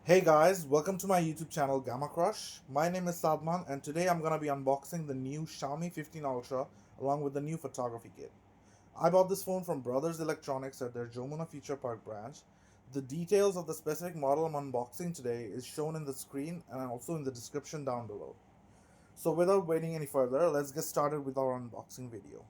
Hey guys, welcome to my YouTube channel Gamma Crush. My name is Sadman and today I'm gonna be unboxing the new Xiaomi 15 Ultra along with the new photography kit. I bought this phone from Brothers Electronics at their Jamuna Feature Park branch. The details of the specific model I'm unboxing today is shown in the screen and also in the description down below. So without waiting any further, let's get started with our unboxing video.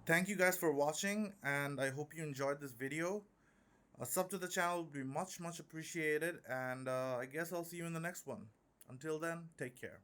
Thank you guys for watching, and I hope you enjoyed this video. A sub to the channel would be much appreciated, and I guess I'll see you in the next one. Until then, take care.